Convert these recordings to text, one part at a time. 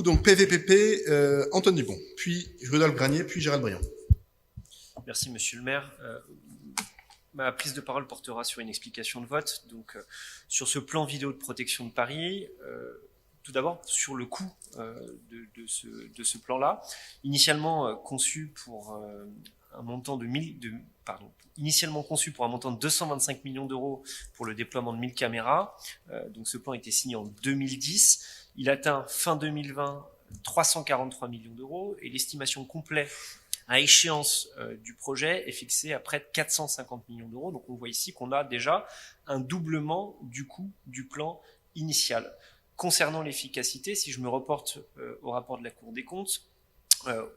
Donc PVPP, Antoine Dupont, puis Rudolf Granier, puis Gérald Briand. Merci Monsieur le maire. Ma prise de parole portera sur une explication de vote. Donc sur ce plan vidéo de protection de Paris, tout d'abord sur le coût de ce plan-là, initialement conçu pour un montant de initialement conçu pour un montant de 225 millions d'euros pour le déploiement de 1000 caméras. Donc ce plan a été signé en 2010. Il atteint fin 2020 343 millions d'euros et l'estimation complète à échéance du projet est fixée à près de 450 millions d'euros. Donc on voit ici qu'on a déjà un doublement du coût du plan initial. Concernant l'efficacité, si je me reporte au rapport de la Cour des comptes,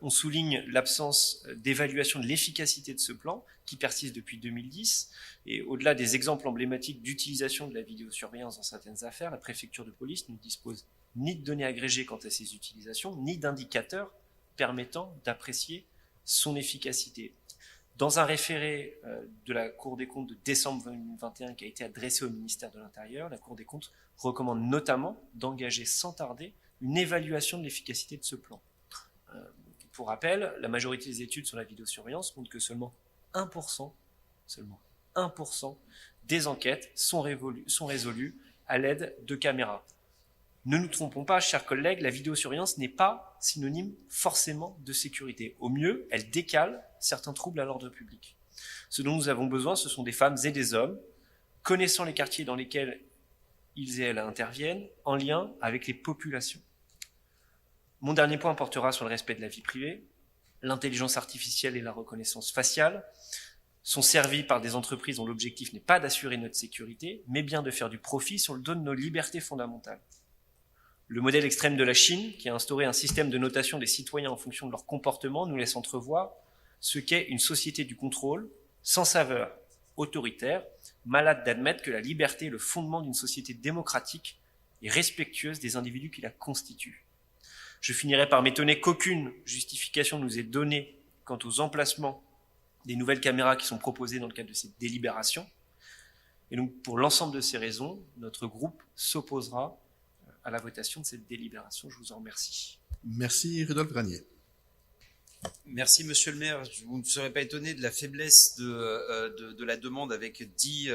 on souligne l'absence d'évaluation de l'efficacité de ce plan qui persiste depuis 2010 et au-delà des exemples emblématiques d'utilisation de la vidéosurveillance dans certaines affaires, la préfecture de police ne dispose ni de données agrégées quant à ses utilisations, ni d'indicateurs permettant d'apprécier son efficacité. Dans un référé de la Cour des comptes de décembre 2021 qui a été adressé au ministère de l'Intérieur, la Cour des comptes recommande notamment d'engager sans tarder une évaluation de l'efficacité de ce plan. Pour rappel, la majorité des études sur la vidéosurveillance montrent que seulement 1% des enquêtes sont résolues à l'aide de caméras. Ne nous trompons pas, chers collègues, la vidéosurveillance n'est pas synonyme forcément de sécurité. Au mieux, elle décale certains troubles à l'ordre public. Ce dont nous avons besoin, ce sont des femmes et des hommes connaissant les quartiers dans lesquels ils et elles interviennent, en lien avec les populations. Mon dernier point portera sur le respect de la vie privée. L'intelligence artificielle et la reconnaissance faciale sont servies par des entreprises dont l'objectif n'est pas d'assurer notre sécurité, mais bien de faire du profit sur le dos de nos libertés fondamentales. Le modèle extrême de la Chine, qui a instauré un système de notation des citoyens en fonction de leur comportement, nous laisse entrevoir ce qu'est une société du contrôle, sans saveur, autoritaire, malade d'admettre que la liberté est le fondement d'une société démocratique et respectueuse des individus qui la constituent. Je finirai par m'étonner qu'aucune justification nous est donnée quant aux emplacements des nouvelles caméras qui sont proposées dans le cadre de cette délibération. Et donc, pour l'ensemble de ces raisons, notre groupe s'opposera à la votation de cette délibération. Je vous en remercie. Merci Rudolf Granier. Merci Monsieur le maire. Vous ne serez pas étonné de la faiblesse de la demande avec 10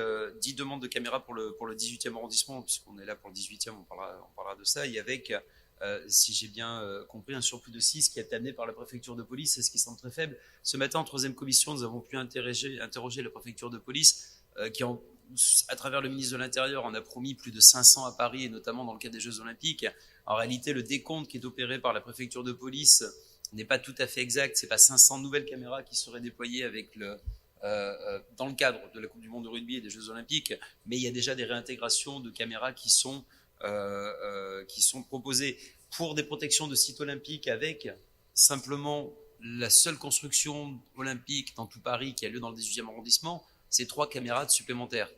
demandes de caméras pour le 18e arrondissement, puisqu'on est là pour le 18e, on parlera de ça, et avec, si j'ai bien compris, un surplus de 6 qui a été amené par la préfecture de police, ce qui semble très faible. Ce matin, en troisième commission, nous avons pu interroger la préfecture de police qui à travers le ministre de l'Intérieur, on a promis plus de 500 à Paris, et notamment dans le cadre des Jeux Olympiques. En réalité, le décompte qui est opéré par la préfecture de police n'est pas tout à fait exact. Ce n'est pas 500 nouvelles caméras qui seraient déployées dans le cadre de la Coupe du Monde de rugby et des Jeux Olympiques, mais il y a déjà des réintégrations de caméras qui sont proposées pour des protections de sites olympiques avec simplement la seule construction olympique dans tout Paris qui a lieu dans le 18e arrondissement. C'est 3 caméras supplémentaires.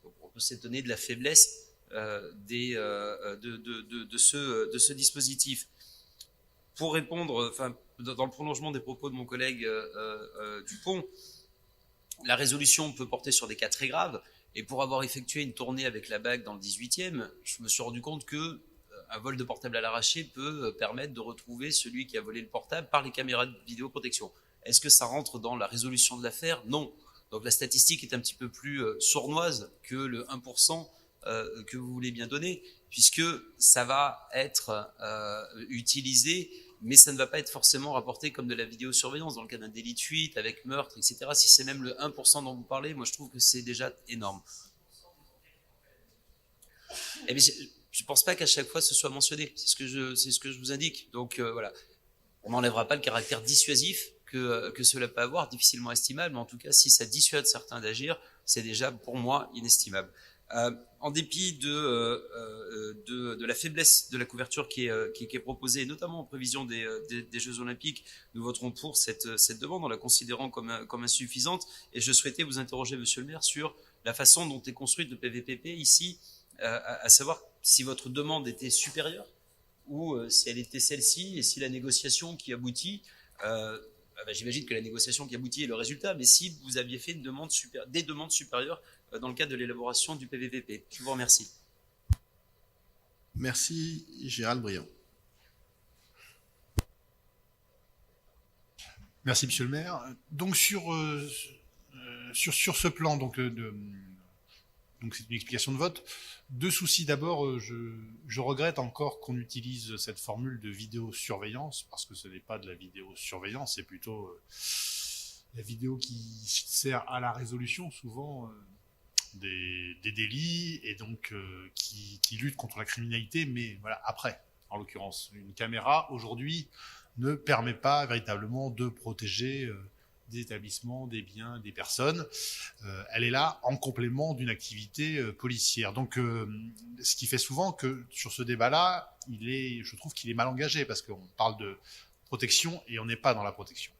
Donc on peut s'étonner de la faiblesse de ce dispositif. Pour répondre, dans le prolongement des propos de mon collègue Dupont, la résolution peut porter sur des cas très graves. Et pour avoir effectué une tournée avec la BAC dans le 18e, je me suis rendu compte que un vol de portable à l'arraché peut permettre de retrouver celui qui a volé le portable par les caméras de vidéoprotection. Est-ce que ça rentre dans la résolution de l'affaire? Non. Donc la statistique est un petit peu plus sournoise que le 1% que vous voulez bien donner, puisque ça va être utilisé, mais ça ne va pas être forcément rapporté comme de la vidéosurveillance dans le cas d'un délit de fuite avec meurtre, etc. Si c'est même le 1% dont vous parlez, moi je trouve que c'est déjà énorme. Et je ne pense pas qu'à chaque fois ce soit mentionné, c'est ce que je vous indique. Donc voilà, on n'enlèvera pas le caractère dissuasif que cela peut avoir, difficilement estimable, mais en tout cas, si ça dissuade certains d'agir, c'est déjà pour moi inestimable. En dépit de la faiblesse de la couverture qui est proposée, notamment en prévision des Jeux Olympiques, nous voterons pour cette demande en la considérant comme insuffisante. Et je souhaitais vous interroger, Monsieur le maire, sur la façon dont est construite le PVPP ici, à savoir si votre demande était supérieure ou si elle était celle-ci, et si la négociation qui aboutit, j'imagine que la négociation qui aboutit est le résultat, mais si vous aviez fait des demandes supérieures dans le cadre de l'élaboration du PVPP. Je vous remercie. Merci Gérald Briand. Merci, monsieur le maire. Donc, sur ce plan, donc c'est une explication de vote. Deux soucis. D'abord, je regrette encore qu'on utilise cette formule de vidéosurveillance, parce que ce n'est pas de la vidéosurveillance, c'est plutôt la vidéo qui sert à la résolution, souvent, des délits, et donc qui lutte contre la criminalité, mais voilà, après, en l'occurrence. Une caméra, aujourd'hui, ne permet pas véritablement de protéger des établissements, des biens, des personnes. Elle est là en complément d'une activité policière. Donc, ce qui fait souvent que sur ce débat-là, je trouve qu'il est mal engagé, parce qu'on parle de protection et on n'est pas dans la protection.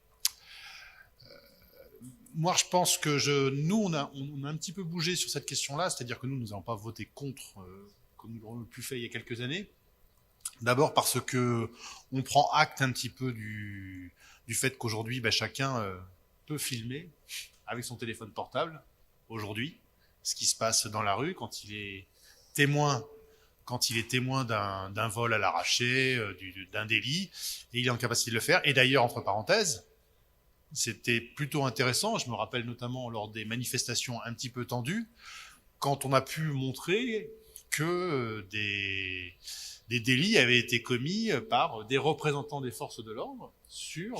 Moi, je pense que nous, on a un petit peu bougé sur cette question-là, c'est-à-dire que nous n'avons pas voté contre, comme nous l'aurions pu faire il y a quelques années. D'abord parce que on prend acte un petit peu du fait qu'aujourd'hui, chacun peut filmer avec son téléphone portable, aujourd'hui, ce qui se passe dans la rue quand il est témoin d'un vol à l'arraché, d'un délit, et il est en capacité de le faire. Et d'ailleurs, entre parenthèses, c'était plutôt intéressant, je me rappelle notamment lors des manifestations un petit peu tendues, quand on a pu montrer que des délits avaient été commis par des représentants des forces de l'ordre sur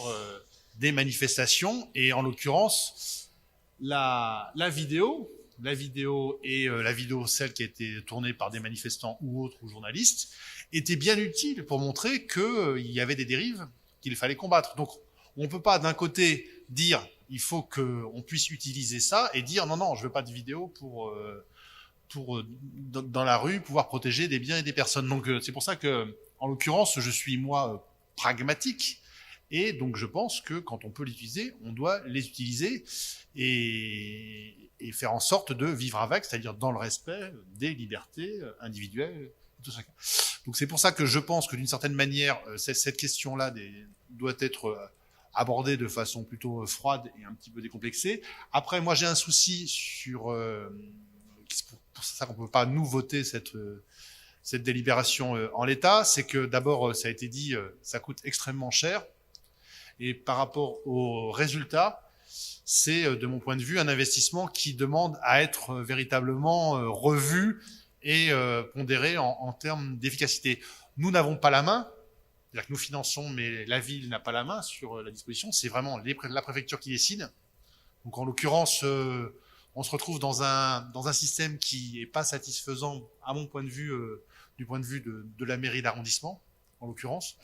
des manifestations, et en l'occurrence, la vidéo et la vidéo, celle qui a été tournée par des manifestants ou autres, ou journalistes, était bien utile pour montrer qu'il y avait des dérives qu'il fallait combattre. Donc, on ne peut pas d'un côté dire il faut qu'on puisse utiliser ça, et dire non, je veux pas de vidéo pour dans la rue pouvoir protéger des biens et des personnes. Donc c'est pour ça que, en l'occurrence, je suis moi pragmatique, et donc je pense que quand on peut les utiliser, on doit les utiliser et faire en sorte de vivre avec, c'est-à-dire dans le respect des libertés individuelles de tout chacun. Donc c'est pour ça que je pense que d'une certaine manière, cette question-là doit être abordée de façon plutôt froide et un petit peu décomplexée. Après, moi j'ai un souci sur pour ça qu'on ne peut pas nous voter cette délibération en l'état, c'est que d'abord, ça a été dit, ça coûte extrêmement cher, et par rapport aux résultats, c'est de mon point de vue un investissement qui demande à être véritablement revu et pondéré en termes d'efficacité. Nous n'avons pas la main, c'est-à-dire que nous finançons, mais la ville n'a pas la main sur la disposition, c'est vraiment la préfecture qui décide. Donc en l'occurrence, on se retrouve dans un système qui n'est pas satisfaisant, à mon point de vue, du point de vue de la mairie d'arrondissement, en l'occurrence,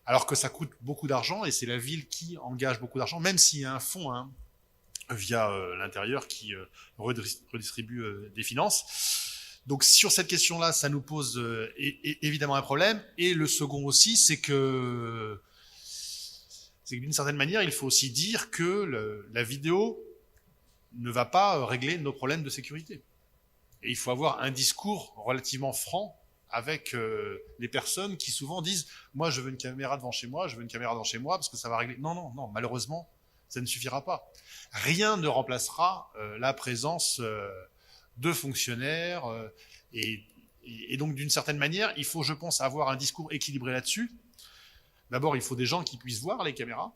alors que ça coûte beaucoup d'argent, et c'est la ville qui engage beaucoup d'argent, même s'il y a un fonds via l'intérieur qui redistribue des finances. Donc sur cette question-là, ça nous pose évidemment un problème. Et le second aussi, c'est que d'une certaine manière, il faut aussi dire que la vidéo ne va pas régler nos problèmes de sécurité. Et il faut avoir un discours relativement franc avec les personnes qui souvent disent « Moi, je veux une caméra devant chez moi, parce que ça va régler... » Non, malheureusement, ça ne suffira pas. Rien ne remplacera la présence de fonctionnaires. Et donc, d'une certaine manière, il faut, je pense, avoir un discours équilibré là-dessus. D'abord, il faut des gens qui puissent voir les caméras.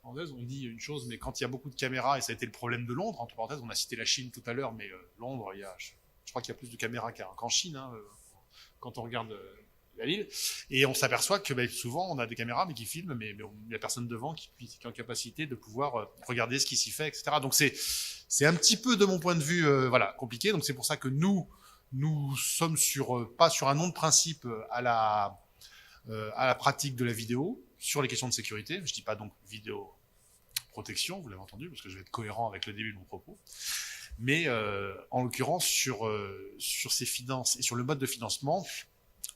On dit une chose, mais quand il y a beaucoup de caméras, et ça a été le problème de Londres, entre parenthèses, on a cité la Chine tout à l'heure, mais Londres, je crois qu'il y a plus de caméras qu'en Chine, quand on regarde la ville, et on s'aperçoit que souvent on a des caméras mais qui filment, mais il n'y a personne devant qui est en capacité de pouvoir regarder ce qui s'y fait, etc. Donc c'est un petit peu, de mon point de vue, compliqué. Donc c'est pour ça que nous sommes pas sur un nom de principe à la pratique de la vidéo sur les questions de sécurité. Je dis pas donc vidéo protection, vous l'avez entendu, parce que je vais être cohérent avec le début de mon propos. Mais en l'occurrence, sur ces finances et sur le mode de financement,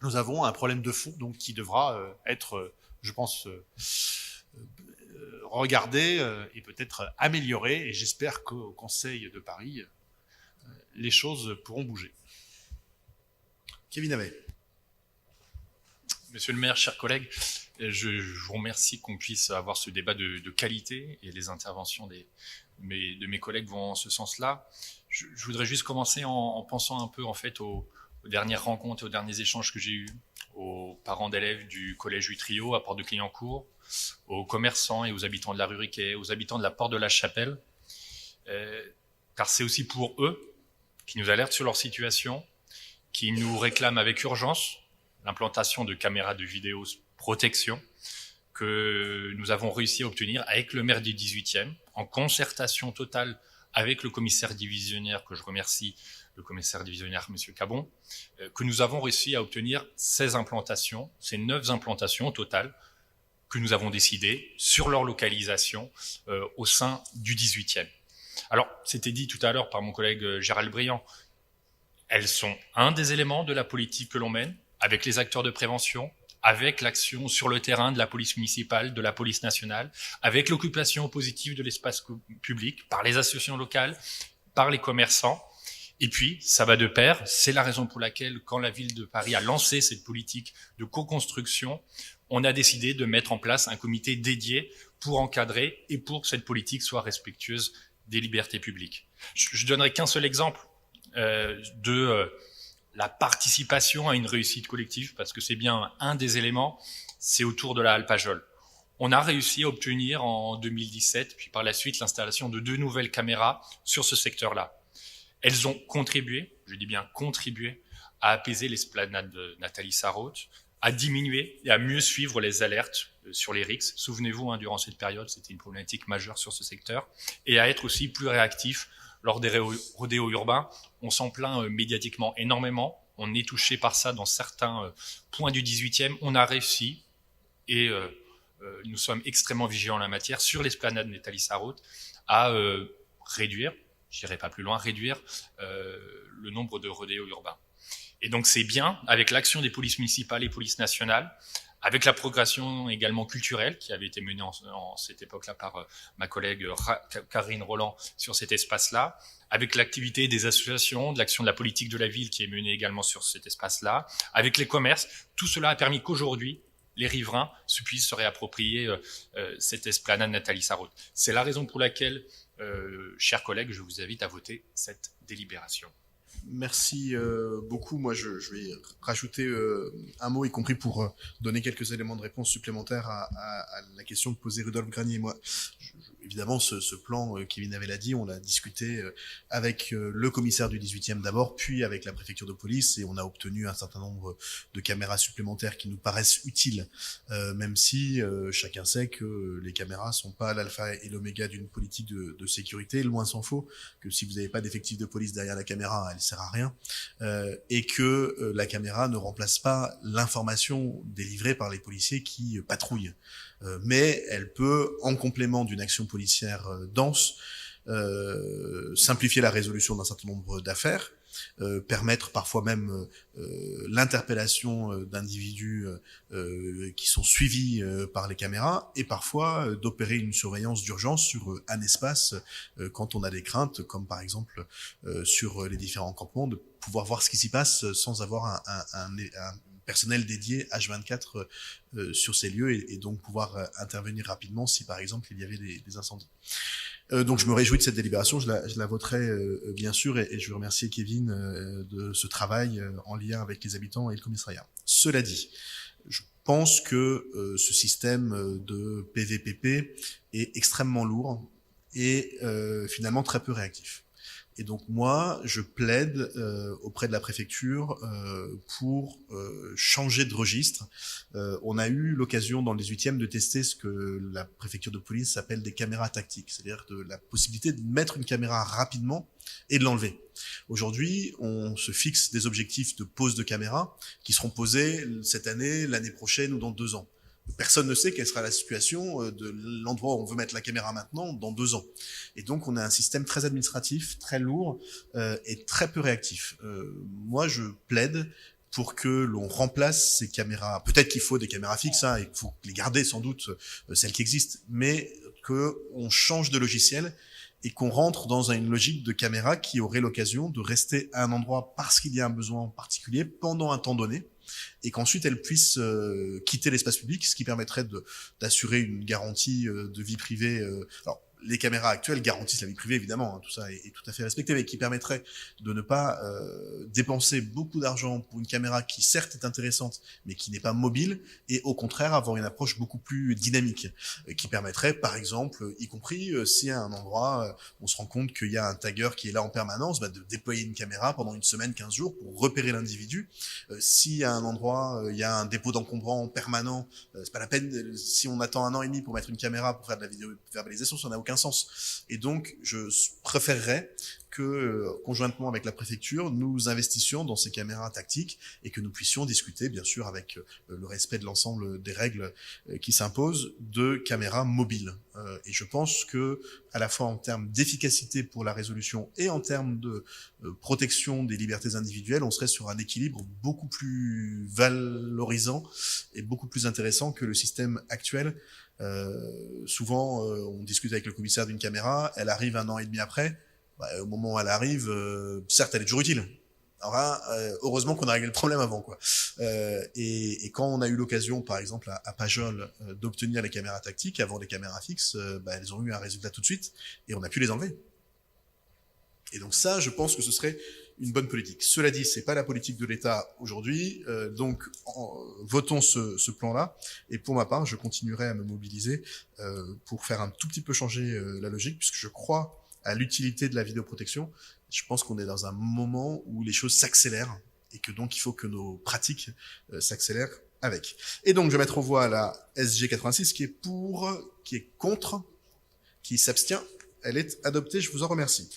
nous avons un problème de fond, donc qui devra être, je pense, regardé et peut-être amélioré. Et j'espère qu'au Conseil de Paris, les choses pourront bouger. Kevin Avet. Monsieur le maire, chers collègues, je vous remercie qu'on puisse avoir ce débat de qualité, et les interventions de mes collègues vont en ce sens-là. Je voudrais juste commencer en pensant un peu en fait aux aux dernières rencontres et aux derniers échanges que j'ai eus, aux parents d'élèves du collège Utrio à Porte de Clignancourt, aux commerçants et aux habitants de la rue Riquet, aux habitants de la Porte de la Chapelle, car c'est aussi pour eux qui nous alertent sur leur situation, qui nous réclament avec urgence l'implantation de caméras de vidéoprotection que nous avons réussi à obtenir avec le maire du 18e, en concertation totale avec le commissaire divisionnaire, que je remercie, le commissaire divisionnaire M. Cabon, que nous avons réussi à obtenir ces 9 implantations au total, que nous avons décidé sur leur localisation au sein du 18e. Alors, c'était dit tout à l'heure par mon collègue Gérald Briand, elles sont un des éléments de la politique que l'on mène, avec les acteurs de prévention, avec l'action sur le terrain de la police municipale, de la police nationale, avec l'occupation positive de l'espace public par les associations locales, par les commerçants. Et puis, ça va de pair. C'est la raison pour laquelle, quand la ville de Paris a lancé cette politique de co-construction, on a décidé de mettre en place un comité dédié pour encadrer et pour que cette politique soit respectueuse des libertés publiques. Je donnerai qu'un seul exemple de la participation à une réussite collective, parce que c'est bien un des éléments, c'est autour de la halle Pajol. On a réussi à obtenir en 2017, puis par la suite, l'installation de 2 nouvelles caméras sur ce secteur-là. Elles ont contribué, je dis bien contribué, à apaiser l'esplanade de Nathalie Sarraute, à diminuer et à mieux suivre les alertes sur les RICS. Souvenez-vous, durant cette période, c'était une problématique majeure sur ce secteur, et à être aussi plus réactif lors des rodéos urbains. On s'en plaint médiatiquement énormément. On est touché par ça dans certains points du 18e. On a réussi, et nous sommes extrêmement vigilants en la matière, sur l'esplanade Nathalie Sarraute, à réduire, je n'irai pas plus loin, réduire le nombre de rodéos urbains. Et donc c'est bien, avec l'action des polices municipales et polices nationales, avec la progression également culturelle qui avait été menée en cette époque-là par ma collègue Karine Roland sur cet espace-là, avec l'activité des associations, de l'action de la politique de la ville qui est menée également sur cet espace-là, avec les commerces, tout cela a permis qu'aujourd'hui, les riverains puissent se réapproprier cette esplanade Nathalie Sarraute. C'est la raison pour laquelle, chers collègues, je vous invite à voter cette délibération. Merci beaucoup. Moi, je vais rajouter un mot, y compris pour donner quelques éléments de réponse supplémentaires à la question que posait Rudolf Granier. Moi, évidemment, ce plan, Kevin avait l'a dit, on l'a discuté avec le commissaire du 18e d'abord, puis avec la préfecture de police, et on a obtenu un certain nombre de caméras supplémentaires qui nous paraissent utiles, même si chacun sait que les caméras sont pas l'alpha et l'oméga d'une politique de sécurité, loin s'en faut, que si vous n'avez pas d'effectif de police derrière la caméra, elle sert à rien, et que la caméra ne remplace pas l'information délivrée par les policiers qui patrouillent. Mais elle peut, en complément d'une action policière dense, simplifier la résolution d'un certain nombre d'affaires, permettre parfois même l'interpellation d'individus qui sont suivis par les caméras, et parfois d'opérer une surveillance d'urgence sur un espace quand on a des craintes, comme par exemple sur les différents campements, de pouvoir voir ce qui s'y passe sans avoir un personnel dédié H24 sur ces lieux, et donc pouvoir intervenir rapidement si par exemple il y avait des incendies. Donc je me réjouis de cette délibération, je la voterai bien sûr, et je veux remercier Kevin de ce travail en lien avec les habitants et le commissariat. Cela dit, je pense que ce système de PVPP est extrêmement lourd et finalement très peu réactif. Et donc moi, je plaide auprès de la préfecture pour changer de registre. On a eu l'occasion dans le 18e de tester ce que la préfecture de police appelle des caméras tactiques, c'est-à-dire de la possibilité de mettre une caméra rapidement et de l'enlever. Aujourd'hui, on se fixe des objectifs de pose de caméra qui seront posés cette année, l'année prochaine ou dans 2 ans. Personne ne sait quelle sera la situation de l'endroit où on veut mettre la caméra maintenant dans 2 ans. Et donc, on a un système très administratif, très lourd et très peu réactif. Moi, je plaide pour que l'on remplace ces caméras. Peut-être qu'il faut des caméras fixes, il faut les garder sans doute, celles qui existent, mais qu'on change de logiciel et qu'on rentre dans une logique de caméra qui aurait l'occasion de rester à un endroit parce qu'il y a un besoin particulier pendant un temps donné, et qu'ensuite elle puisse quitter l'espace public, ce qui permettrait d'assurer une garantie de vie privée. Alors, les caméras actuelles garantissent la vie privée, évidemment, hein, tout ça est tout à fait respecté, mais qui permettrait de ne pas dépenser beaucoup d'argent pour une caméra qui certes est intéressante, mais qui n'est pas mobile, et au contraire avoir une approche beaucoup plus dynamique, qui permettrait, par exemple, y compris si à un endroit on se rend compte qu'il y a un tagger qui est là en permanence, de déployer une caméra pendant une semaine, 15 jours pour repérer l'individu. Si à un endroit il y a un dépôt d'encombrants permanent, c'est pas la peine si on attend 1 an et demi pour mettre une caméra pour faire de la vidéo-verbalisation, ça n'a aucun sens. Et donc, je préférerais que, conjointement avec la préfecture, nous investissions dans ces caméras tactiques et que nous puissions discuter, bien sûr, avec le respect de l'ensemble des règles qui s'imposent, de caméras mobiles. Et je pense que, à la fois en termes d'efficacité pour la résolution et en termes de protection des libertés individuelles, on serait sur un équilibre beaucoup plus valorisant et beaucoup plus intéressant que le système actuel. Souvent, on discute avec le commissaire d'une caméra, elle arrive 1 an et demi après. Au moment où elle arrive, certes, elle est toujours utile. Alors là, heureusement qu'on a réglé le problème avant, quoi. Et quand on a eu l'occasion, par exemple, à Pajol, d'obtenir les caméras tactiques avant les caméras fixes, elles ont eu un résultat tout de suite et on a pu les enlever. Et donc ça, je pense que ce serait une bonne politique. Cela dit, c'est pas la politique de l'État aujourd'hui, donc votons ce plan-là. Et pour ma part, je continuerai à me mobiliser pour faire un tout petit peu changer la logique, puisque je crois à l'utilité de la vidéoprotection. Je pense qu'on est dans un moment où les choses s'accélèrent et que donc il faut que nos pratiques s'accélèrent avec. Et donc je vais mettre aux voix la SG86 qui est pour, qui est contre, qui s'abstient. Elle est adoptée, je vous en remercie.